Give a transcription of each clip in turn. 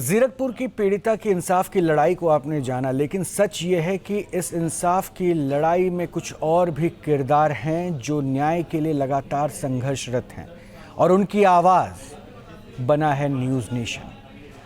जीरकपुर की पीड़िता की इंसाफ की लड़ाई को आपने जाना, लेकिन सच ये है कि इस इंसाफ की लड़ाई में कुछ और भी किरदार हैं जो न्याय के लिए लगातार संघर्षरत हैं और उनकी आवाज़ बना है न्यूज़ नेशन।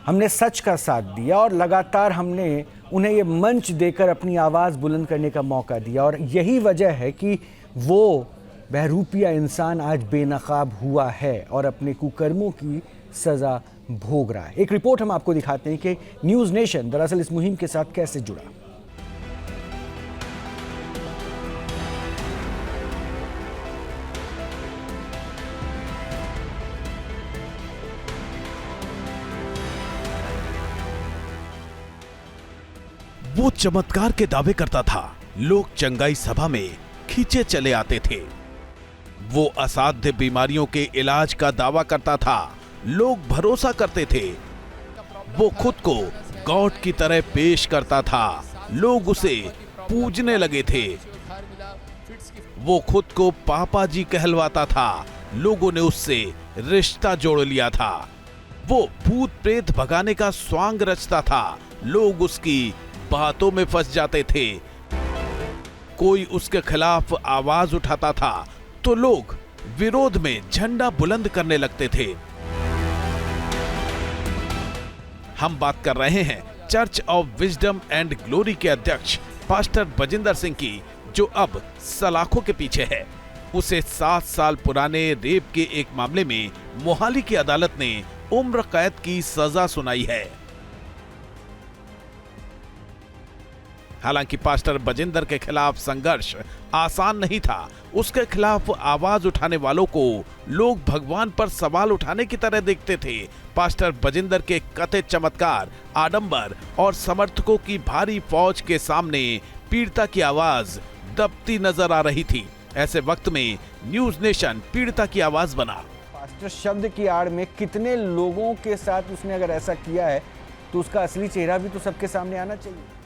हमने सच का साथ दिया और लगातार हमने उन्हें ये मंच देकर अपनी आवाज़ बुलंद करने का मौका दिया और यही वजह है कि वो बहरूपिया इंसान आज बेनकाब हुआ है और अपने कुकर्मों की सज़ा भोग रहा है। एक रिपोर्ट हम आपको दिखाते हैं कि न्यूज़ नेशन दरअसल इस मुहिम के साथ कैसे जुड़ा। वो चमत्कार के दावे करता था, लोग चंगाई सभा में खींचे चले आते थे। वो असाध्य बीमारियों के इलाज का दावा करता था, लोग भरोसा करते थे। वो खुद को गॉड की तरह पेश करता था, लोग उसे पूजने लगे थे। वो खुद को पापा जी कहलवाता था, लोगों ने उससे रिश्ता जोड़ लिया था। वो भूत प्रेत भगाने का स्वांग रचता था, लोग उसकी बातों में फंस जाते थे। कोई उसके खिलाफ आवाज उठाता था तो लोग विरोध में झंडा बुलंद करने लगते थे। हम बात कर रहे हैं church of wisdom and glory के अध्यक्ष पास्टर बजिंदर सिंह की, जो अब सलाखों के पीछे है। उसे 7 साल पुराने रेप के एक मामले में मोहाली की अदालत ने उम्र कैद की सजा सुनाई है। हालांकि पास्टर बजिंदर के खिलाफ संघर्ष आसान नहीं था। उसके खिलाफ आवाज उठाने वालों को लोग भगवान पर सवाल उठाने की तरह देखते थे। पास्टर बजिंदर के कथित चमत्कार, आडंबर और समर्थकों की भारी फौज के सामने पीड़िता की आवाज दबती नजर आ रही थी। ऐसे वक्त में न्यूज़ नेशन पीड़िता की आवाज बना। पास्टर शब्द की आड़ में कितने लोगों के साथ उसने अगर ऐसा किया है तो उसका असली चेहरा भी तो सबके सामने आना चाहिए।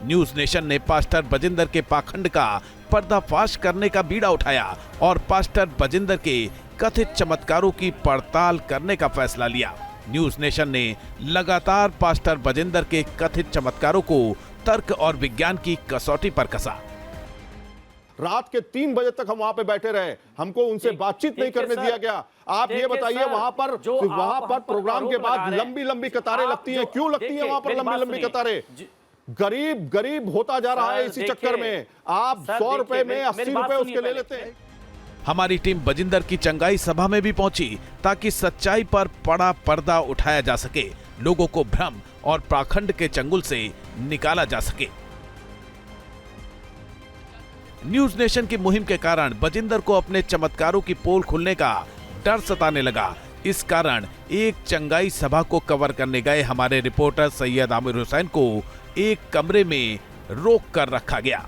न्यूज़ नेशन ने पास्टर बजिंदर के पाखंड का पर्दाफाश करने का बीड़ा उठाया और पास्टर बजिंदर के कथित चमत्कारों की पड़ताल करने का फैसला लिया। न्यूज़ नेशन ने लगातार पास्टर बजिंदर के कथित चमत्कारों को तर्क और विज्ञान की कसौटी पर कसा। रात के 3 बजे तक हम वहां पे बैठे रहे, हमको उनसे बातचीत नहीं करने दिया गया। आप ये बताइए, वहां पर प्रोग्राम के बाद लंबी लंबी कतारें लगती हैं, क्यों लगती हैं वहां पर लंबी लंबी कतारें? गरीब होता जा रहा है इसी चक्कर में। आप 100 रुपए में 80 रुपए उसके ले लेते हैं। हमारी टीम बजिंदर की चंगाई सभा में भी पहुंची ताकि सच्चाई पर बड़ा पर्दा उठाया जा सके, लोगों को भ्रम और पाखंड के चंगुल से निकाला जा सके। न्यूज़ नेशन की मुहिम के कारण बजिंदर को अपने चमत्कारों की पोल खुलने का डर सताने लगा। इस कारण एक चंगाई सभा को कवर करने गए हमारे रिपोर्टर सैयद आमिर हुसैन को एक कमरे में रोक कर रखा गया।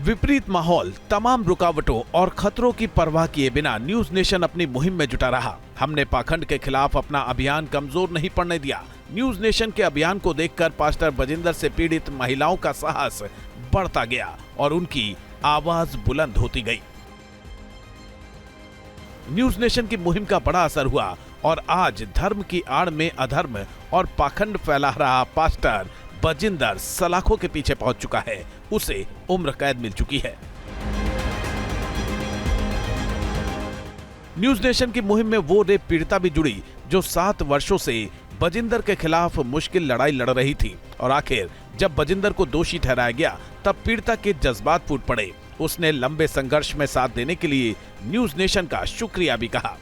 विपरीत माहौल, तमाम रुकावटों और खतरों की परवाह किए बिना न्यूज़ नेशन अपनी मुहिम में जुटा रहा। हमने पाखंड के खिलाफ अपना अभियान कमजोर नहीं पड़ने दिया। न्यूज़ नेशन के अभियान को देखकर पास्टर बजिंदर से पीड़ित महिलाओं का साहस बढ़ता गया और उनकी आवाज बुलंद होती गई। न्यूज़ नेशन की मुहिम का बड़ा असर हुआ और आज धर्म की आड़ में अधर्म और पाखंड फैला रहा पास्टर बजिंदर सलाखों के पीछे पहुंच चुका है। उसे उम्र कैद मिल चुकी है। न्यूज़ नेशन की मुहिम में वो रेप पीड़िता भी जुड़ी जो 7 वर्षों से बजिंदर के खिलाफ मुश्किल लड़ाई लड़ रही थी और आखिर जब बजिंदर को दोषी ठहराया गया तब पीड़िता के जज्बात फूट पड़े। उसने लंबे संघर्ष में साथ देने के लिए न्यूज़ नेशन का शुक्रिया भी कहा।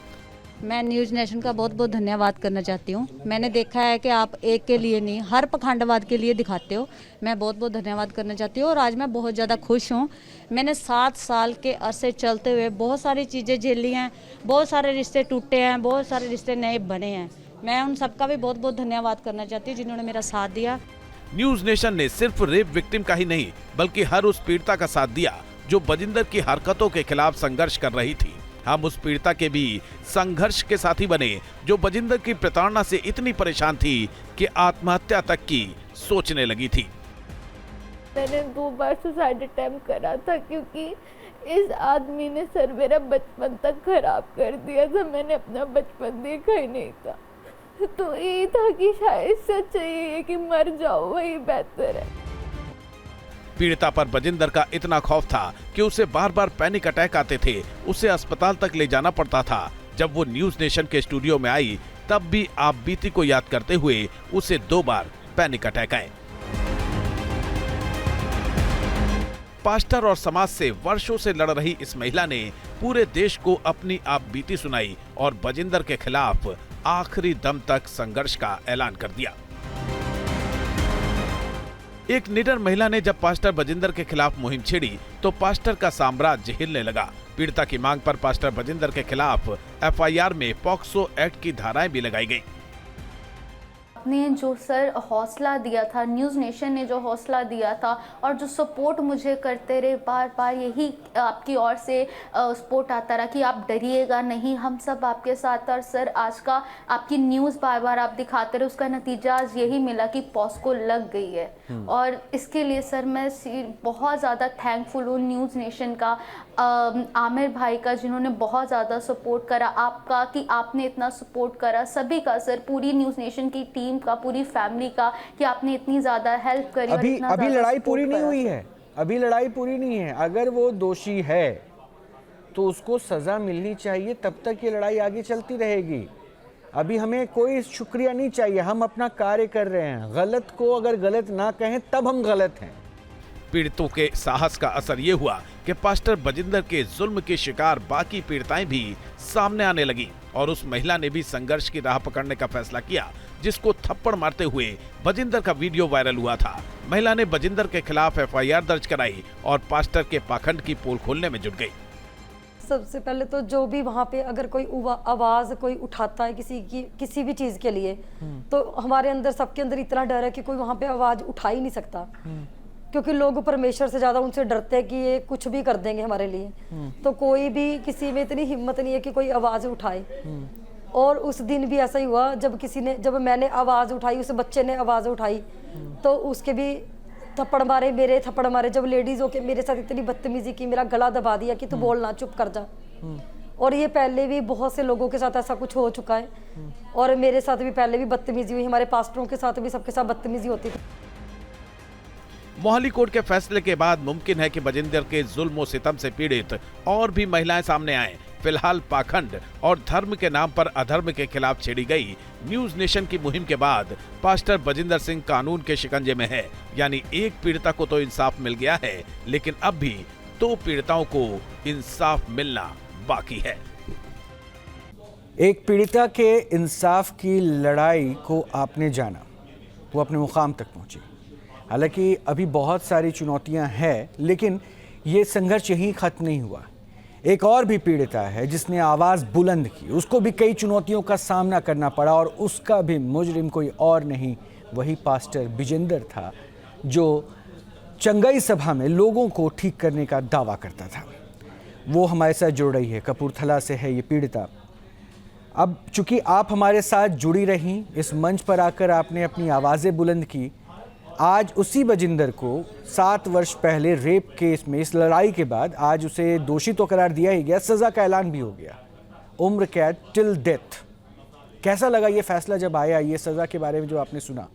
मैं न्यूज़ नेशन का बहुत बहुत धन्यवाद करना चाहती हूँ। मैंने देखा है कि आप एक के लिए नहीं, हर पखंडवाद के लिए दिखाते हो। मैं बहुत बहुत धन्यवाद करना चाहती हूँ और आज मैं बहुत ज़्यादा खुश हूँ। मैंने 7 साल के अरसे चलते हुए बहुत सारी चीज़ें झेली हैं, बहुत सारे रिश्ते टूटे हैं, बहुत सारे रिश्ते नए बने हैं। मैं उन सबका भी बहुत बहुत धन्यवाद करना चाहती हूँ जिन्होंने मेरा साथ दिया। न्यूज़ नेशन ने सिर्फ रेप विक्टिम का ही नहीं बल्कि हर उस पीड़िता का साथ दिया जो बजिंदर की हरकतों के खिलाफ संघर्ष कर रही थी। हम उस पीड़िता के भी संघर्ष के साथी बने जो बजिंदर की प्रताड़ना से इतनी परेशान थी कि आत्महत्या तक की सोचने लगी थी। मैंने 2 बार सुसाइड अटेम्प्ट करा था क्योंकि इस आदमी ने सर मेरा बचपन तक खराब कर दिया था, मैंने अपना बचपन देखा ही नहीं था। तो यही था कि शायद सच यही है कि मर जाओ, वही बेहतर है। पीड़िता पर बजिंदर का इतना खौफ था कि उसे बार बार पैनिक अटैक आते थे, उसे अस्पताल तक ले जाना पड़ता था। जब वो न्यूज नेशन के स्टूडियो में आई तब भी आप बीती को याद करते हुए उसे 2 बार पैनिक अटैक आए। पास्टर और समाज से वर्षों से लड़ रही इस महिला ने पूरे देश को अपनी आप बीती सुनाई और बजिंदर के खिलाफ आखिरी दम तक संघर्ष का ऐलान कर दिया। एक निडर महिला ने जब पास्टर बजिंदर के खिलाफ मुहिम छेड़ी तो पास्टर का साम्राज्य हिलने लगा। पीड़िता की मांग पर पास्टर बजिंदर के खिलाफ एफआईआर में पॉक्सो एक्ट की धाराएं भी लगाई गईं। आपने जो सर हौसला दिया था, न्यूज़ नेशन ने जो हौसला दिया था और जो सपोर्ट मुझे करते रहे, बार बार यही आपकी ओर से सपोर्ट आता रहा कि आप डरिएगा नहीं, हम सब आपके साथ। और सर आज का आपकी न्यूज़ बार बार आप दिखाते रहे, उसका नतीजा आज यही मिला कि पॉस्को लग गई है। और इसके लिए सर मैं बहुत ज़्यादा थैंकफुल हूँ न्यूज़ नेशन का, आमिर भाई का, जिन्होंने बहुत ज़्यादा सपोर्ट करा, आपका कि आपने इतना सपोर्ट करा, सभी का सर, पूरी न्यूज़ नेशन की टीम का, पूरी फैमिली का, कि आपने इतनी ज़्यादा हेल्प करी। अभी लड़ाई पूरी नहीं हुई है, अभी लड़ाई पूरी नहीं है। अगर वो दोषी है तो उसको सजा मिलनी चाहिए, तब तक ये लड़ाई आगे चलती रहेगी। अभी हमें कोई शुक्रिया नहीं चाहिए, हम अपना कार्य कर रहे हैं। गलत को अगर गलत ना कहें तब हम गलत हैं। पीड़ितों के साहस का असर ये हुआ कि पास्टर बजिंदर के जुल्म के शिकार बाकी पीड़िताएं भी सामने आने लगी और उस महिला ने भी संघर्ष की राह पकड़ने का फैसला किया, जिसको थप्पड़ मारते हुए बजिंदर का वीडियो वायरल हुआ था। महिला ने बजिंदर के खिलाफ एफआईआर दर्ज कराई और पास्टर के पाखंड की पोल खोलने में जुट गई। सबसे पहले तो जो भी वहाँ पे अगर कोई आवाज कोई उठाता है किसी भी चीज के लिए, तो हमारे अंदर, सबके अंदर इतना डर है कि कोई वहाँ पे आवाज उठा ही नहीं सकता, क्योंकि लोग परमेश्वर से ज्यादा उनसे डरते हैं कि ये कुछ भी कर देंगे हमारे लिए। तो कोई भी किसी में इतनी हिम्मत नहीं है कि कोई आवाज उठाए। और उस दिन भी ऐसा ही हुआ, जब मैंने आवाज उठाई, उस बच्चे ने आवाज उठाई, तो उसके भी थप्पड़ मारे, मेरे थप्पड़ मारे। जब लेडीज होके मेरे साथ इतनी बदतमीजी की, मेरा गला दबा दिया कि तू बोलना, चुप कर जा। और ये पहले भी बहुत से लोगों के साथ ऐसा कुछ हो चुका है, और मेरे साथ भी पहले भी बदतमीजी हुई, हमारे पास्टरों के साथ भी, सबके साथ बदतमीजी होती थी। मोहाली कोर्ट के फैसले के बाद मुमकिन है कि बजिंदर के जुल्म और सितम से पीड़ित और भी महिलाएं सामने आएं। फिलहाल पाखंड और धर्म के नाम पर अधर्म के खिलाफ छेड़ी गई न्यूज नेशन की मुहिम के बाद पास्टर बजिंदर सिंह कानून के शिकंजे में है। यानी एक पीड़िता को तो इंसाफ मिल गया है, लेकिन अब भी 2 पीड़िताओं को इंसाफ मिलना बाकी है। एक पीड़िता के इंसाफ की लड़ाई को आपने जाना, वो अपने मुकाम तक पहुंची। हालांकि अभी बहुत सारी चुनौतियां हैं, लेकिन ये संघर्ष यहीं खत्म नहीं हुआ। एक और भी पीड़िता है जिसने आवाज़ बुलंद की, उसको भी कई चुनौतियों का सामना करना पड़ा, और उसका भी मुजरिम कोई और नहीं, वही पास्टर बजिंदर था, जो चंगाई सभा में लोगों को ठीक करने का दावा करता था। वो हमारे साथ जुड़ रही है, कपूरथला से है ये पीड़िता। अब चूंकि आप हमारे साथ जुड़ी रहीं, इस मंच पर आकर आपने अपनी आवाज़ें बुलंद की, आज उसी बजिंदर को 7 वर्ष पहले रेप केस में, इस लड़ाई के बाद आज उसे दोषी तो करार दिया ही गया, सज़ा का ऐलान भी हो गया, उम्र कैद टिल डेथ। कैसा लगा ये फैसला जब आया, ये सज़ा के बारे में जो आपने सुना?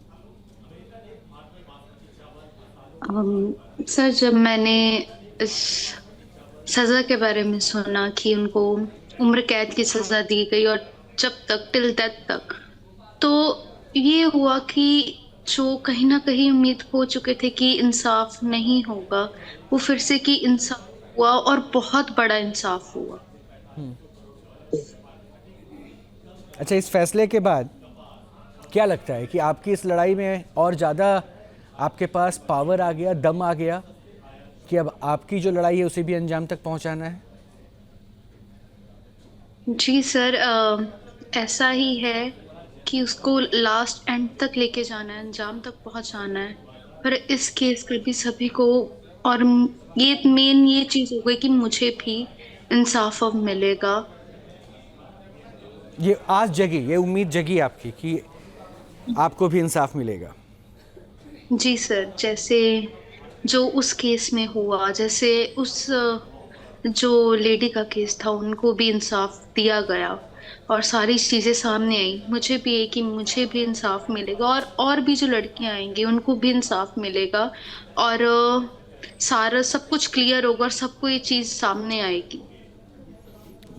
सर, जब मैंने इस सज़ा के बारे में सुना कि उनको उम्र कैद की सज़ा दी गई और जब तक टिल डेथ तक, तो ये हुआ कि जो कहीं ना कहीं उम्मीद हो चुके थे कि इंसाफ नहीं होगा, वो फिर से कि इंसाफ हुआ, और बहुत बड़ा इंसाफ हुआ। अच्छा, इस फैसले के बाद क्या लगता है कि आपकी इस लड़ाई में और ज़्यादा आपके पास पावर आ गया, दम आ गया, कि अब आपकी जो लड़ाई है उसे भी अंजाम तक पहुंचाना है? जी सर, ऐसा ही है कि उसको लास्ट एंड तक लेके जाना है, अंजाम तक पहुंचाना है। पर इस केस का भी सभी को, और ये मेन ये चीज़ हो गई कि मुझे भी इंसाफ अब मिलेगा। ये आस जगी, ये उम्मीद जगी आपकी कि आपको भी इंसाफ मिलेगा? जी सर, जैसे जो उस केस में हुआ, जैसे उस जो लेडी का केस था उनको भी इंसाफ दिया गया और सारी चीज़ें सामने आई। मुझे भी है कि मुझे भी इंसाफ मिलेगा और भी जो लड़कियां आएंगी उनको भी इंसाफ मिलेगा और सारा सब कुछ क्लियर होगा और सबको ये चीज़ सामने आएगी।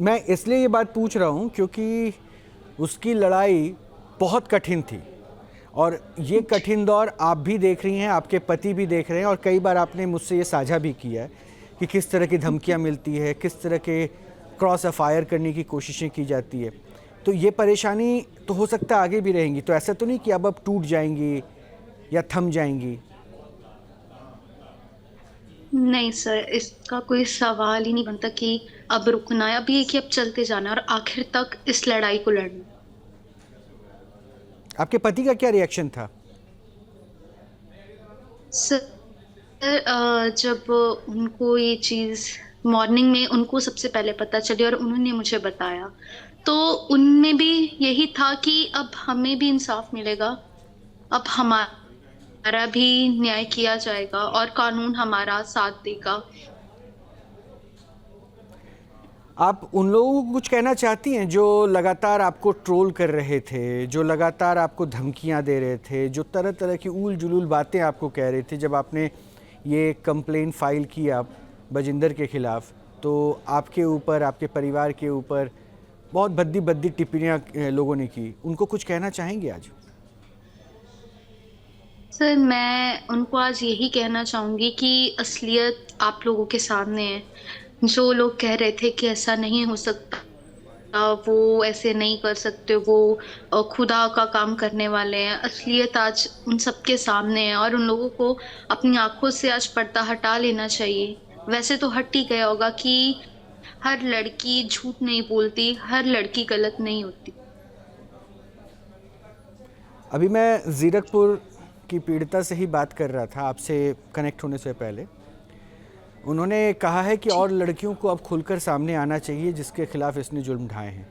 मैं इसलिए ये बात पूछ रहा हूँ क्योंकि उसकी लड़ाई बहुत कठिन थी और ये कठिन दौर आप भी देख रही हैं, आपके पति भी देख रहे हैं और कई बार आपने मुझसे ये साझा भी किया है कि किस तरह की धमकियाँ मिलती है, किस तरह के क्रॉस अफायर करने की कोशिशें की जाती है। तो ये परेशानी तो हो सकता है आगे भी रहेंगी, तो ऐसा तो नहीं कि अब टूट जाएंगी या थम जाएंगी? नहीं सर, इसका कोई सवाल ही नहीं बनता कि अब रुकना है। अब ये कि अब चलते जाना और आखिर तक इस लड़ाई को लड़ना। आपके पति का क्या रिएक्शन था? सर जब उनको ये चीज़ मॉर्निंग में उनको सबसे पहले पता चली और उन्होंने मुझे बताया तो उनमें भी यही था कि अब हमें भी इंसाफ मिलेगा, अब हमारा भी न्याय किया जाएगा और कानून हमारा साथ देगा। आप उन लोगों को कुछ कहना चाहती हैं जो लगातार आपको ट्रोल कर रहे थे, जो लगातार आपको धमकियां दे रहे थे, जो तरह तरह की ऊल जुलूल बातें आपको कह रहे थे? जब आपने ये कंप्लेन फाइल किया बजिंदर के खिलाफ तो आपके ऊपर, आपके परिवार के ऊपर बहुत भद्दी भद्दी टिप्पणियां लोगों ने की, उनको कुछ कहना चाहेंगे आज? सर मैं उनको आज यही कहना चाहूँगी कि असलियत आप लोगों के सामने है। जो लोग कह रहे थे कि ऐसा नहीं हो सकता, वो ऐसे नहीं कर सकते, वो खुदा का काम करने वाले हैं, असलियत आज उन सबके सामने है और उन लोगों को अपनी आंखों से आज पर्दा हटा लेना चाहिए। वैसे तो हट ही गया होगा कि हर लड़की झूठ नहीं बोलती, हर लड़की गलत नहीं होती। अभी मैं जीरकपुर की पीड़िता से ही बात कर रहा था आपसे कनेक्ट होने से पहले। उन्होंने कहा है कि और लड़कियों को अब खुलकर सामने आना चाहिए जिसके खिलाफ इसने जुल्म ढाए हैं।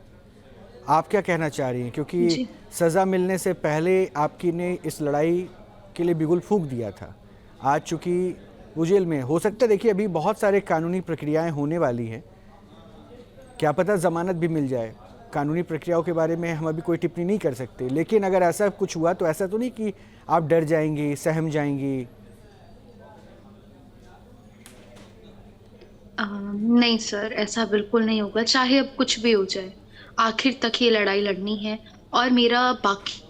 आप क्या कहना चाह रही हैं? क्योंकि सज़ा मिलने से पहले आपकी ने इस लड़ाई के लिए बिगुल फूंक दिया था। आज चूँकि वो जेल में हो सकता है, देखिए अभी बहुत सारे कानूनी प्रक्रियाएं होने वाली हैं, क्या पता ज़मानत भी मिल जाए। कानूनी प्रक्रियाओं के बारे में हम अभी कोई टिप्पणी नहीं कर सकते, लेकिन अगर ऐसा कुछ हुआ तो ऐसा तो नहीं कि आप डर जाएंगी, सहम जाएंगी? नहीं सर, ऐसा बिल्कुल नहीं होगा, चाहे अब कुछ भी हो जाए। आखिर तक ये लड़ाई लड़नी है और मेरा बाकी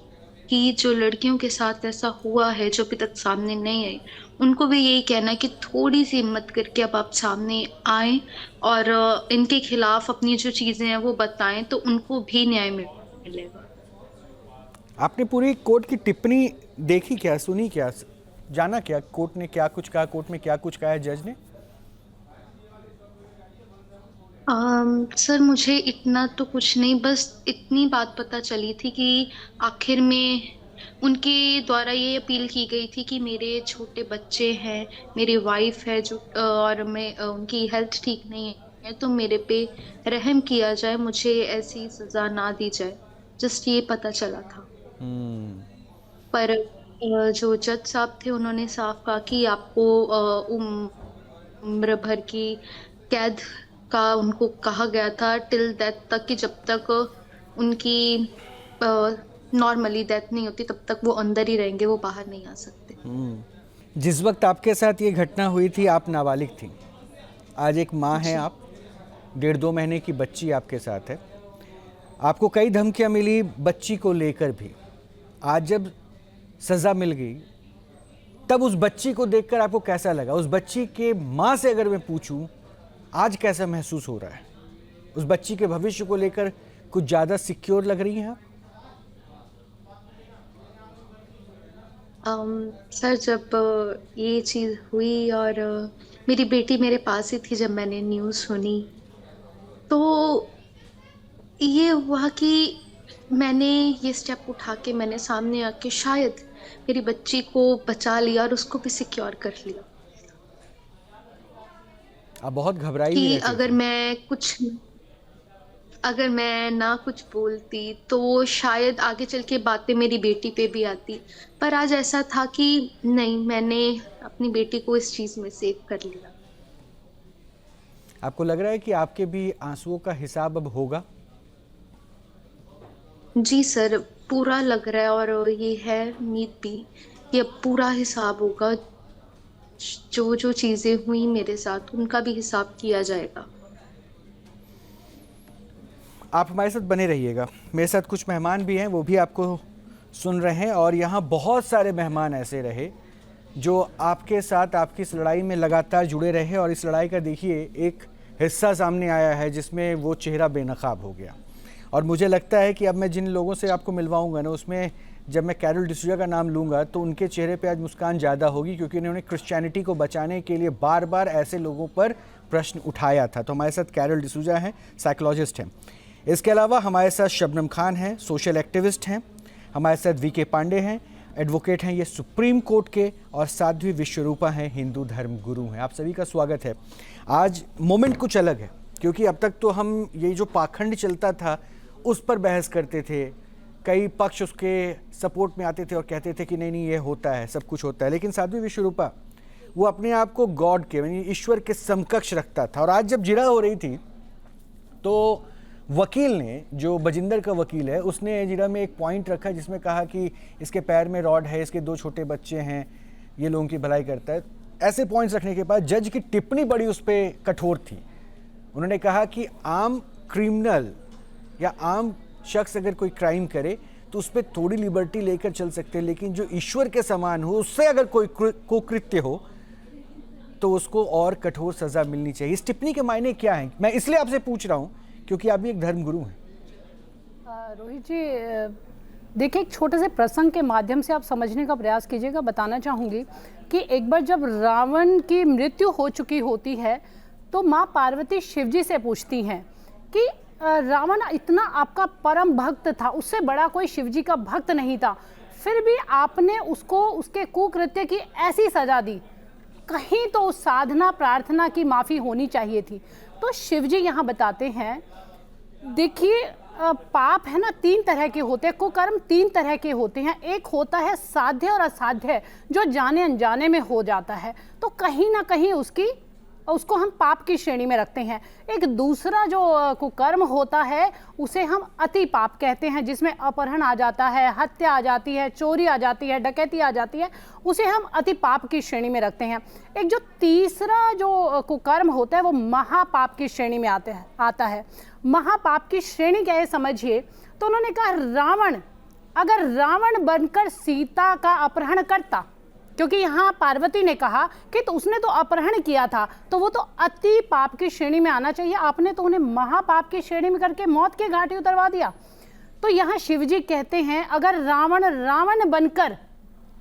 की जो लड़कियों के साथ ऐसा हुआ है जो अभी तक सामने नहीं आई, उनको भी यही कहना है कि थोड़ी सी हिम्मत करके अब आप सामने आएं और इनके खिलाफ अपनी जो चीज़ें हैं वो बताएं तो उनको भी न्याय मिलेगा। आपने पूरी कोर्ट की टिप्पणी देखी क्या, सुनी क्या, जाना क्या कोर्ट ने क्या कुछ कहा, कोर्ट में क्या कुछ कहा है जज ने? सर मुझे इतना तो कुछ नहीं, बस इतनी बात पता चली थी कि आखिर में उनके द्वारा ये अपील की गई थी कि मेरे छोटे बच्चे हैं, मेरी वाइफ है जो और मैं उनकी हेल्थ ठीक नहीं है तो मेरे पे रहम किया जाए, मुझे ऐसी सज़ा ना दी जाए। जस्ट ये पता चला था। पर जो जज साहब थे उन्होंने साफ कहा कि आपको उम्र भर की कैद का उनको कहा गया था टिल डेथ तक, कि जब तक उनकी नॉर्मली डेथ नहीं होती तब तक वो अंदर ही रहेंगे, वो बाहर नहीं आ सकते। जिस वक्त आपके साथ ये घटना हुई थी आप नाबालिग थी, आज एक माँ हैं आप, 1.5-2 महीने की बच्ची आपके साथ है, आपको कई धमकियाँ मिली बच्ची को लेकर भी। आज जब सज़ा मिल गई तब उस बच्ची को देखकर आपको कैसा लगा? उस बच्ची के माँ से अगर मैं पूछूं आज कैसा महसूस हो रहा है? उस बच्ची के भविष्य को लेकर कुछ ज़्यादा सिक्योर लग रही हैं आप? सर जब ये चीज़ हुई और मेरी बेटी मेरे पास ही थी जब मैंने न्यूज़ सुनी, तो ये हुआ कि मैंने ये स्टेप उठा के मैंने सामने आके शायद मेरी बच्ची को बचा लिया और उसको भी सिक्योर कर लिया। आप बहुत घबराई कि हुई रहती अगर मैं ना कुछ बोलती तो शायद आगे चल के बातें मेरी बेटी पे भी आती, पर आज ऐसा था कि नहीं, मैंने अपनी बेटी को इस चीज़ में सेव कर लिया। आपको लग रहा है कि आपके भी आंसुओं का हिसाब अब होगा? जी सर, पूरा लग रहा है और ये है उम्मीद भी कि अब पूरा हिसाब होगा। जो जो चीजें हुई मेरे साथ उनका भी हिसाब किया जाएगा। आप हमारे साथ बने रहिएगा। मेरे साथ कुछ मेहमान भी हैं, वो भी आपको सुन रहे हैं, और यहाँ बहुत सारे मेहमान ऐसे रहे जो आपके साथ आपकी इस लड़ाई में लगातार जुड़े रहे, और इस लड़ाई का देखिए एक हिस्सा सामने आया है जिसमें वो चेहरा बेनकाब हो गया। और मुझे लगता है कि अब मैं जिन लोगों से आपको मिलवाऊंगा ना, उसमें जब मैं कैरोल डिसूजा का नाम लूँगा तो उनके चेहरे पे आज मुस्कान ज़्यादा होगी, क्योंकि उन्होंने क्रिश्चियनिटी को बचाने के लिए बार बार ऐसे लोगों पर प्रश्न उठाया था। तो हमारे साथ कैरोल डिसूजा हैं, साइकोलॉजिस्ट हैं। इसके अलावा हमारे साथ शबनम खान हैं, सोशल एक्टिविस्ट हैं। हमारे साथ वीके पांडे हैं, एडवोकेट हैं, ये सुप्रीम कोर्ट के, और साध्वी विश्वरूपा हैं, हिंदू धर्म गुरु हैं। आप सभी का स्वागत है। आज मोमेंट कुछ अलग है, क्योंकि अब तक तो हम ये जो पाखंड चलता था उस पर बहस करते थे, कई पक्ष उसके सपोर्ट में आते थे और कहते थे कि नहीं नहीं ये होता है, सब कुछ होता है। लेकिन साध्वी विश्वरूपा वो अपने आप को गॉड के, यानी ईश्वर के समकक्ष रखता था। और आज जब जिरह हो रही थी तो वकील ने, जो बजिंदर का वकील है, उसने जिरह में एक पॉइंट रखा जिसमें कहा कि इसके पैर में रॉड है, इसके 2 छोटे बच्चे हैं, ये लोगों की भलाई करता है। ऐसे पॉइंट्स रखने के बाद जज की टिप्पणी बड़ी उस पर कठोर थी। उन्होंने कहा कि आम क्रिमिनल या आम शख्स अगर कोई क्राइम करे तो उस पर थोड़ी लिबर्टी लेकर चल सकते हैं, लेकिन जो ईश्वर के समान हो, उससे अगर कोई कुकृत्य हो तो उसको और कठोर सजा मिलनी चाहिए। इस टिप्पणी के मायने क्या हैं? मैं इसलिए आपसे पूछ रहा हूं क्योंकि आप भी एक धर्मगुरु हैं। रोहित जी, देखिए, एक छोटे से प्रसंग के माध्यम से आप समझने का प्रयास कीजिएगा। बताना चाहूँगी कि एक बार जब रावण की मृत्यु हो चुकी होती है तो माँ पार्वती शिवजी से पूछती हैं कि रावण इतना आपका परम भक्त था, उससे बड़ा कोई शिवजी का भक्त नहीं था, फिर भी आपने उसको उसके कुकृत्य की ऐसी सजा दी, कहीं तो उस साधना प्रार्थना की माफ़ी होनी चाहिए थी। तो शिवजी यहाँ बताते हैं, देखिए पाप है ना 3 तरह के होते हैं, कुकर्म 3 तरह के होते हैं। एक होता है साध्य और असाध्य, जो जाने अनजाने में हो जाता है, तो कहीं ना कहीं उसको हम पाप की श्रेणी में रखते हैं। एक दूसरा जो कुकर्म होता है उसे हम अति पाप कहते हैं, जिसमें अपहरण आ जाता है, हत्या आ जाती है, चोरी आ जाती है, डकैती आ जाती है, उसे हम अति पाप की श्रेणी में रखते हैं। एक जो तीसरा जो कुकर्म होता है वो महापाप की श्रेणी में आता है। महापाप की श्रेणी क्या है समझिए। तो उन्होंने कहा रावण, अगर रावण बनकर सीता का अपहरण करता, क्योंकि यहाँ पार्वती ने कहा कि तो उसने तो अपहरण किया था, तो वो तो अति पाप की श्रेणी में आना चाहिए, आपने तो उन्हें महापाप की श्रेणी में करके मौत के घाटी उतरवा दिया। तो यहाँ शिवजी कहते हैं अगर रावण बनकर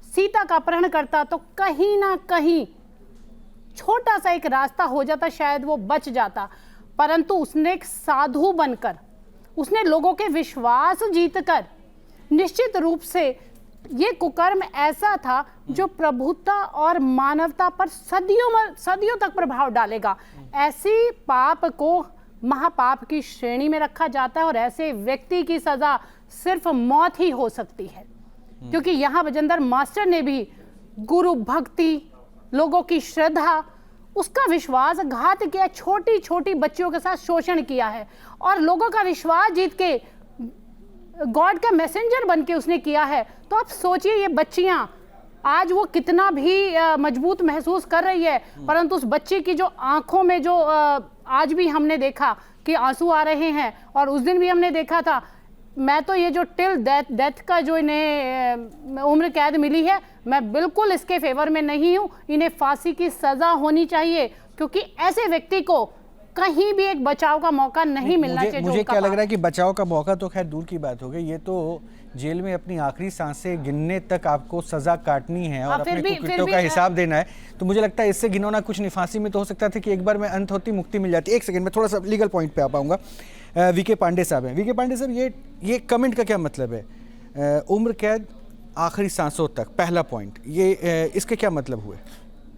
सीता का अपहरण करता तो कहीं ना कहीं छोटा सा एक रास्ता हो जाता, शायद वो बच जाता। परंतु उसने एक साधु बनकर, उसने लोगों के विश्वास जीतकर, निश्चित रूप से ये कुकर्म ऐसा था जो प्रभुता और मानवता पर सदियों तक प्रभाव डालेगा। ऐसी पाप को महापाप की श्रेणी में रखा जाता है और ऐसे व्यक्ति की सजा सिर्फ मौत ही हो सकती है। क्योंकि यहाँ बजिंदर मास्टर ने भी गुरु भक्ति, लोगों की श्रद्धा, उसका विश्वासघात किया, छोटी छोटी बच्चियों के साथ शोषण किया है और लोगों का विश्वास जीत के गॉड का मैसेंजर बन के उसने किया है। तो आप सोचिए ये बच्चियां आज वो कितना भी मजबूत महसूस कर रही है, परंतु उस बच्ची की जो आंखों में जो आज भी हमने देखा कि आंसू आ रहे हैं, और उस दिन भी हमने देखा था। मैं तो ये जो टिल डेथ का जो इन्हें उम्र कैद मिली है, मैं बिल्कुल इसके फेवर में नहीं हूँ। इन्हें फांसी की सजा होनी चाहिए, क्योंकि ऐसे व्यक्ति को कहीं भी एक बचाव का मौका नहीं मिलना चाहिए। मुझे क्या लग रहा है कि बचाव का मौका तो खैर दूर की बात हो गई, ये तो जेल में अपनी आखिरी सांसें गिनने तक आपको सजा काटनी है और अपने कुकृत्यों का हिसाब देना है। तो मुझे लगता है इससे घिनौना कुछ नहीं। फांसी में तो हो सकता था कि एक बार में अंत होती, मुक्ति मिल जाती। एक सेकंड में थोड़ा सा लीगल पॉइंट पे आ पाऊंगा। वीके पांडे साहब हैं। वीके पांडे साहब, ये कमेंट का क्या मतलब है? उम्र कैद आखिरी सांसों तक, पहला पॉइंट, ये इसके क्या मतलब हुए?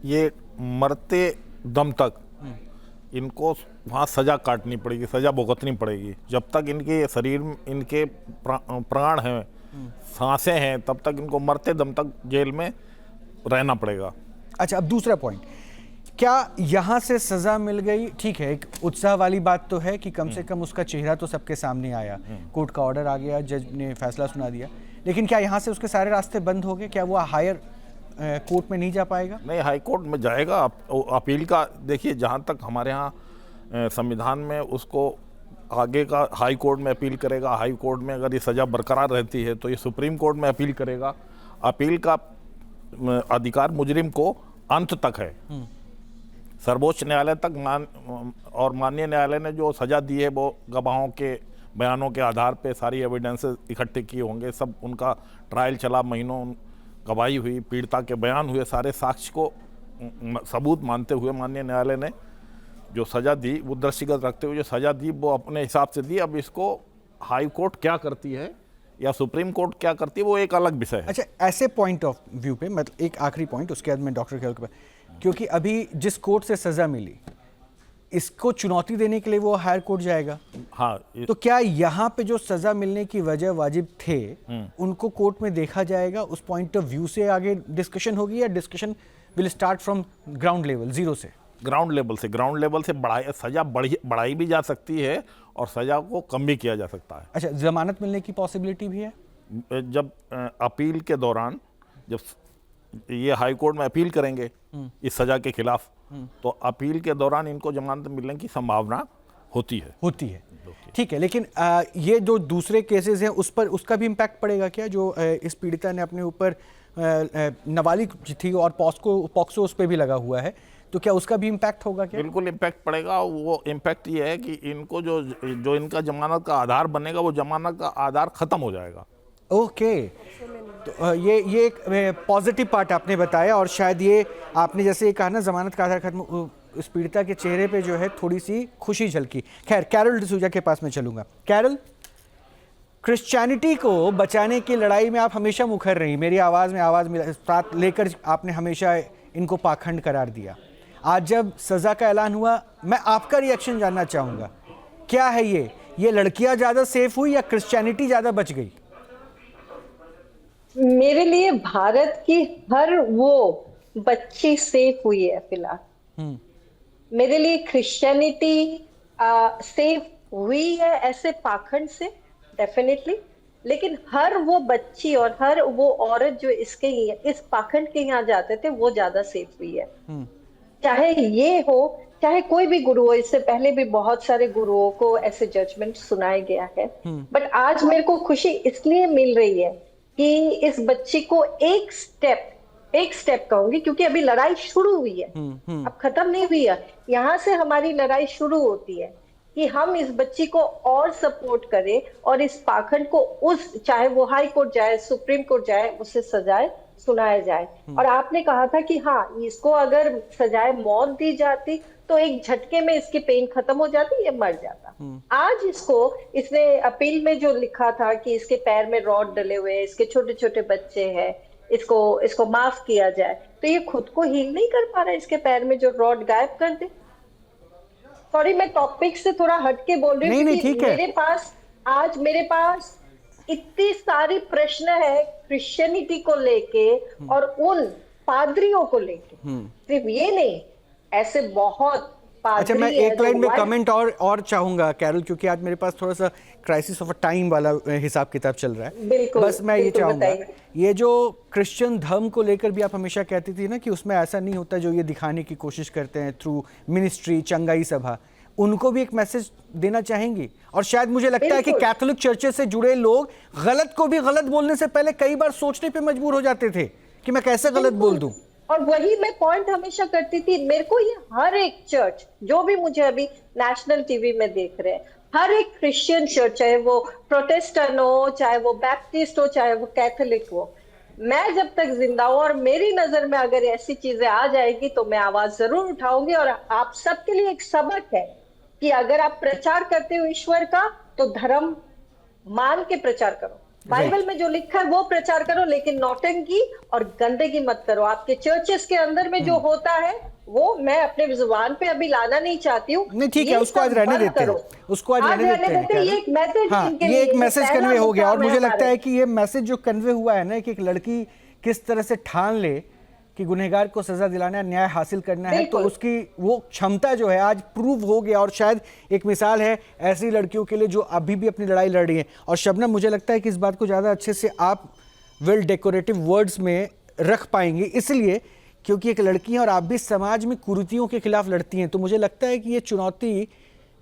ये मरते दम तक इनको वहाँ सजा काटनी पड़ेगी, सजा भुगतनी पड़ेगी। जब तक इनके शरीर में इनके प्राण हैं, सांसें हैं, तब तक इनको मरते दम तक जेल में रहना पड़ेगा। अच्छा, अब दूसरा पॉइंट, क्या यहाँ से सजा मिल गई? ठीक है, एक उत्साह वाली बात तो है कि कम से कम उसका चेहरा तो सबके सामने आया, कोर्ट का ऑर्डर आ गया, जज ने फैसला सुना दिया, लेकिन क्या यहाँ से उसके सारे रास्ते बंद हो गए? क्या वो हायर कोर्ट में नहीं जा पाएगा? नहीं, हाई कोर्ट में जाएगा। अपील का देखिए, जहाँ तक हमारे यहाँ संविधान में उसको आगे का हाई कोर्ट में अपील करेगा, हाई कोर्ट में अगर ये सज़ा बरकरार रहती है तो ये सुप्रीम कोर्ट में अपील करेगा। अपील का अधिकार मुजरिम को अंत तक है, सर्वोच्च न्यायालय तक और माननीय न्यायालय ने जो सज़ा दी है वो गवाहों के बयानों के आधार पे सारी एविडेंसेस इकट्ठे किए होंगे, सब उनका ट्रायल चला, महीनों गवाही हुई, पीड़िता के बयान हुए, सारे साक्ष्य को सबूत मानते हुए माननीय न्यायालय ने जो सज़ा दी वो दृष्टिगत रखते हुए जो सज़ा दी वो अपने हिसाब से दी। अब इसको हाई कोर्ट क्या करती है या सुप्रीम कोर्ट क्या करती है वो एक अलग विषय है। अच्छा, ऐसे पॉइंट ऑफ व्यू पे मतलब एक आखिरी पॉइंट, उसके बाद मैं डॉक्टर खेल के पास, क्योंकि अभी जिस कोर्ट से सज़ा मिली इसको चुनौती देने के लिए वो हायर कोर्ट जाएगा। हाँ, तो क्या यहाँ पे जो सज़ा मिलने की वजह वाजिब थे उनको कोर्ट में देखा जाएगा? उस पॉइंट ऑफ व्यू से आगे डिस्कशन होगी या discussion will start from ground level, zero से? ग्राउंड लेवल से सज़ा बढ़ाई भी जा सकती है और सज़ा को कम भी किया जा सकता है। अच्छा, जमानत मिलने की पॉसिबिलिटी भी है? जब अपील के दौरान जब ये हाई कोर्ट में अपील करेंगे इस सज़ा के खिलाफ, तो अपील के दौरान इनको जमानत मिलने की संभावना होती है। ठीक है, लेकिन ये जो दूसरे केसेस हैं उस पर उसका भी इम्पैक्ट पड़ेगा क्या? जो इस पीड़िता ने अपने ऊपर नाबालिग थी और पॉक्सो उस पर भी लगा हुआ है, तो क्या उसका भी इम्पैक्ट होगा क्या? बिल्कुल इम्पैक्ट पड़ेगा। वो इम्पैक्ट ये है कि इनको जो इनका जमानत का आधार बनेगा वो जमानत का आधार खत्म हो जाएगा। ओके, तो ये एक पॉजिटिव पार्ट आपने बताया, और शायद ये आपने जैसे कहा ना जमानत का आधार खत्म, इस पीड़िता के चेहरे पे जो है थोड़ी सी खुशी झलकी। खैर, कैरल डिसूजा के पास में चलूंगा। कैरल, क्रिश्चियनिटी को बचाने की लड़ाई में आप हमेशा मुखर रही, मेरी आवाज़ में आवाज़ साथ लेकर आपने हमेशा इनको पाखंड करार दिया। आज जब सज़ा का ऐलान हुआ, मैं आपका रिएक्शन जानना चाहूँगा, क्या है ये लड़कियाँ ज़्यादा सेफ हुई या क्रिश्चियनिटी ज़्यादा बच गई? मेरे लिए भारत की हर वो बच्ची सेफ हुई है फिलहाल। मेरे लिए क्रिश्चियनिटी सेफ हुई है ऐसे पाखंड से, डेफिनेटली, लेकिन हर वो बच्ची और हर वो औरत जो इस पाखंड के यहाँ जाते थे वो ज्यादा सेफ हुई है। चाहे ये हो, चाहे कोई भी गुरु हो, इससे पहले भी बहुत सारे गुरुओं को ऐसे जजमेंट सुनाया गया है, बट आज मेरे को खुशी इसलिए मिल रही है कि इस बच्ची को एक स्टेप कहूंगी, क्योंकि अभी लड़ाई शुरू हुई है, अब खत्म नहीं हुई है। यहाँ से हमारी लड़ाई शुरू होती है कि हम इस बच्ची को और सपोर्ट करें और इस पाखंड को चाहे वो हाई कोर्ट जाए, सुप्रीम कोर्ट जाए, उसे सजाए सुनाया जाए। और आपने कहा था कि हाँ, इसको अगर सजाए मौत दी जाती तो एक झटके में इसकी पेन खत्म हो जाती, ये मर जाता। आज इसने अपील में जो लिखा था कि इसके पैर में रॉड डले हुए, इसके छोटे छोटे बच्चे हैं, इसको माफ किया जाए, तो ये खुद को हील नहीं कर पा रहा है, इसके पैर में जो रॉड गायब कर दे। सॉरी, मैं टॉपिक से थोड़ा हटके बोल रही हूँ, क्योंकि मेरे पास इतनी सारी प्रश्न है क्रिश्चियनिटी को लेके और उन पादरियों को लेके, सिर्फ ये नहीं, ऐसे बहुत। अच्छा, मैं एक लाइन में कमेंट और चाहूंगा कैरल, क्योंकि आज मेरे पास थोड़ा सा क्राइसिस ऑफ टाइम वाला हिसाब किताब चल रहा है। बस मैं ये चाहूंगा, ये जो क्रिश्चियन धर्म को लेकर भी आप हमेशा कहती थी ना कि उसमें ऐसा नहीं होता जो ये दिखाने की कोशिश करते हैं थ्रू मिनिस्ट्री, चंगाई सभा, उनको भी एक मैसेज देना चाहेंगी? और शायद मुझे लगता है कि कैथोलिक चर्चेस से जुड़े लोग गलत को भी गलत बोलने से पहले कई बार सोचने पे मजबूर हो जाते थे कि मैं कैसे गलत बोल दूं। और वही मैं पॉइंट हमेशा करती थी, मेरे को ये हर एक चर्च जो भी मुझे अभी नेशनल टीवी में देख रहे हैं, हर एक क्रिश्चियन चर्च, चाहे वो प्रोटेस्टेंट हो, चाहे वो बैप्टिस्ट हो, चाहे वो कैथोलिक हो, मैं जब तक जिंदा हूं और मेरी नजर में अगर ऐसी चीजें आ जाएगी तो मैं आवाज जरूर उठाऊंगी। और आप सबके लिए एक सबक है कि अगर आप प्रचार करते हो ईश्वर का, तो धर्म मान के प्रचार करो, बाइबल में जो लिखा है वो प्रचार करो, लेकिन नौटंकी और गंदगी मत करो। आपके चर्चेस के अंदर में जो होता है वो मैं अपने जुबान पे अभी लाना नहीं चाहती हूँ। नहीं, ठीक है, उसको आज रहने देते हैं, उसको आज रहने देते हैं। ये एक मैसेज, हाँ, ये एक मैसेज कन्वे हो गया, और मुझे लगता है कि ये मैसेज जो कन्वे हुआ है ना कि एक लड़की किस तरह से ठान ले कि गुनहगार को सजा दिलाना है, न्याय हासिल करना है, तो उसकी वो क्षमता जो है आज प्रूव हो गया और शायद एक मिसाल है ऐसी लड़कियों के लिए जो अभी भी अपनी लड़ाई लड़ रही हैं। और शबनम, मुझे लगता है कि इस बात को ज़्यादा अच्छे से आप वेल डेकोरेटिव वर्ड्स में रख पाएंगी, इसलिए क्योंकि एक लड़की है और आप भी समाज में कुरीतियों के खिलाफ लड़ती हैं। तो मुझे लगता है कि ये चुनौती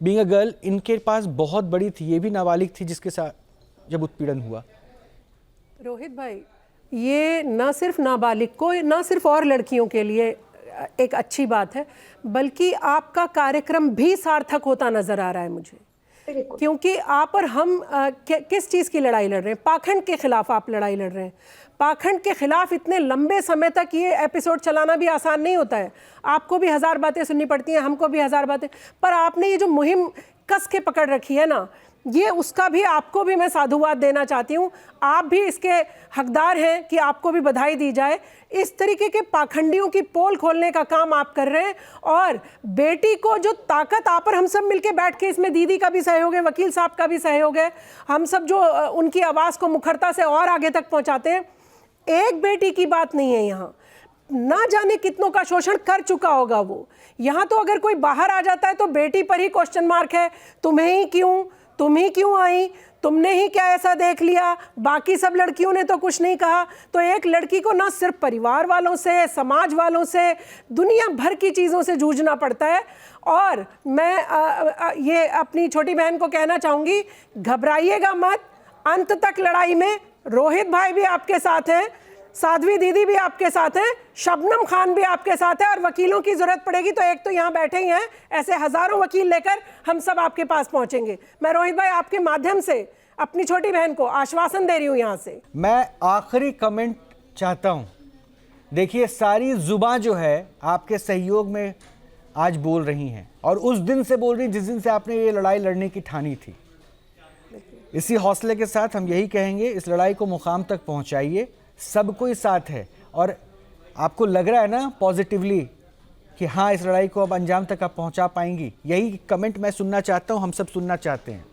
बीइंग अ गर्ल इनके पास बहुत बड़ी थी। ये भी नाबालिग थी जिसके साथ जब उत्पीड़न हुआ। रोहित भाई, ये ना सिर्फ नाबालिग को, ना सिर्फ और लड़कियों के लिए एक अच्छी बात है, बल्कि आपका कार्यक्रम भी सार्थक होता नजर आ रहा है मुझे, क्योंकि आप और हम किस चीज़ की लड़ाई लड़ रहे हैं? पाखंड के खिलाफ आप लड़ाई लड़ रहे हैं। पाखंड के खिलाफ इतने लंबे समय तक ये एपिसोड चलाना भी आसान नहीं होता है। आपको भी 1000 बातें सुननी पड़ती हैं, हमको भी 1000 बातें, पर आपने ये जो मुहिम कस के पकड़ रखी है ना, ये उसका भी आपको भी मैं साधुवाद देना चाहती हूँ। आप भी इसके हकदार हैं कि आपको भी बधाई दी जाए। इस तरीके के पाखंडियों की पोल खोलने का काम आप कर रहे हैं और बेटी को जो ताकत आप और हम सब मिलके बैठ के, इसमें दीदी का भी सहयोग है, वकील साहब का भी सहयोग है, हम सब जो उनकी आवाज़ को मुखरता से और आगे तक पहुँचाते हैं। एक बेटी की बात नहीं है यहाँ, ना जाने कितनों का शोषण कर चुका होगा वो। यहाँ तो अगर कोई बाहर आ जाता है तो बेटी पर ही क्वेश्चन मार्क है, तुम्हें ही क्यों, तुम ही क्यों आई, तुमने ही क्या ऐसा देख लिया, बाकी सब लड़कियों ने तो कुछ नहीं कहा। तो एक लड़की को ना सिर्फ परिवार वालों से, समाज वालों से, दुनिया भर की चीज़ों से जूझना पड़ता है। और मैं ये अपनी छोटी बहन को कहना चाहूँगी, घबराइएगा मत, अंत तक लड़ाई में रोहित भाई भी आपके साथ हैं, साध्वी दीदी भी आपके साथ हैं, शबनम खान भी आपके साथ है, और वकीलों की जरूरत पड़ेगी तो एक तो यहाँ बैठे ही हैं, ऐसे हजारों वकील लेकर हम सब आपके पास पहुंचेंगे। मैं रोहित भाई आपके माध्यम से अपनी छोटी बहन को आश्वासन दे रही हूँ यहाँ से। मैं आखिरी कमेंट चाहता हूँ। देखिए, सारी जुबान जो है आपके सहयोग में आज बोल रही हैं और उस दिन से बोल रही जिस दिन से आपने ये लड़ाई लड़ने की ठानी थी। इसी हौसले के साथ हम यही कहेंगे, इस लड़ाई को मुकाम तक पहुँचाइए, सब कोई साथ है। और आपको लग रहा है ना पॉजिटिवली कि हाँ, इस लड़ाई को अब अंजाम तक आप पहुंचा पाएंगी? यही कमेंट मैं सुनना चाहता हूं, हम सब सुनना चाहते हैं।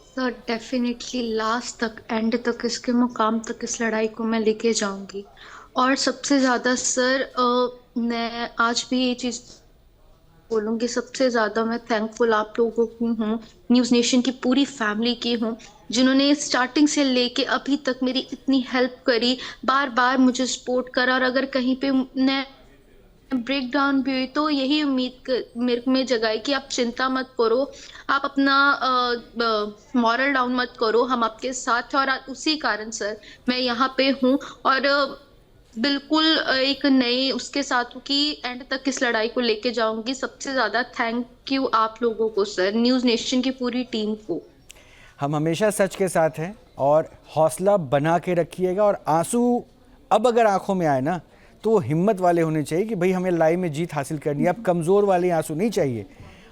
सर डेफिनेटली लास्ट तक, एंड तक, इसके मुकाम तक इस लड़ाई को मैं लेके जाऊंगी। और सबसे ज़्यादा सर मैं आज भी ये चीज़ बोलूँगी, सबसे ज़्यादा मैं थैंकफुल आप लोगों की हूँ, न्यूज़ नेशन की पूरी फैमिली की हूँ, जिन्होंने स्टार्टिंग से लेके अभी तक मेरी इतनी हेल्प करी, बार बार मुझे सपोर्ट करा। और अगर कहीं पे मैं ब्रेक डाउन भी हुई तो यही उम्मीद मेरे में जगाई कि आप चिंता मत करो, आप अपना मॉरल डाउन मत करो, हम आपके साथ हैं। और उसी कारण सर मैं यहाँ पे हूँ और बिल्कुल एक नई उसके साथ कि एंड तक इस लड़ाई को लेके जाऊंगी। सबसे ज़्यादा थैंक यू आप लोगों को सर, न्यूज़ नेशन की पूरी टीम को। हम हमेशा सच के साथ हैं और हौसला बना के रखिएगा। और आंसू अब अगर आंखों में आए ना तो वो हिम्मत वाले होने चाहिए कि भाई हमें लड़ाई में जीत हासिल करनी है। अब कमज़ोर वाले आंसू नहीं चाहिए।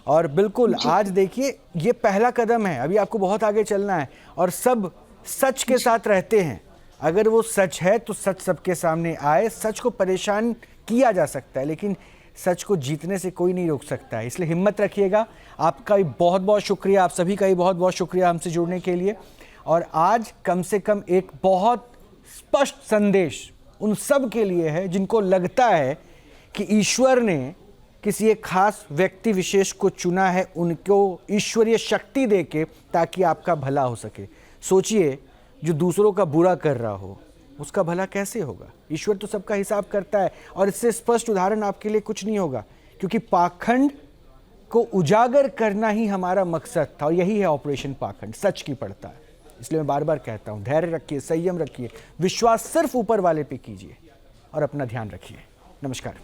और बिल्कुल आज देखिए, ये पहला कदम है, अभी आपको बहुत आगे चलना है और सब सच के साथ रहते हैं। अगर वो सच है तो सच सबके सामने आए। सच को परेशान किया जा सकता है लेकिन सच को जीतने से कोई नहीं रोक सकता है, इसलिए हिम्मत रखिएगा। आपका भी बहुत बहुत शुक्रिया, आप सभी का भी बहुत बहुत शुक्रिया हमसे जुड़ने के लिए। और आज कम से कम एक बहुत स्पष्ट संदेश उन सब के लिए है जिनको लगता है कि ईश्वर ने किसी एक खास व्यक्ति विशेष को चुना है, उनको ईश्वरीय शक्ति देके ताकि आपका भला हो सके। सोचिए, जो दूसरों का बुरा कर रहा हो उसका भला कैसे होगा? ईश्वर तो सबका हिसाब करता है। और इससे स्पष्ट उदाहरण आपके लिए कुछ नहीं होगा, क्योंकि पाखंड को उजागर करना ही हमारा मकसद था और यही है ऑपरेशन पाखंड, सच की पड़ता है। इसलिए मैं बार बार कहता हूँ, धैर्य रखिए, संयम रखिए, विश्वास सिर्फ ऊपर वाले पे कीजिए और अपना ध्यान रखिए। नमस्कार।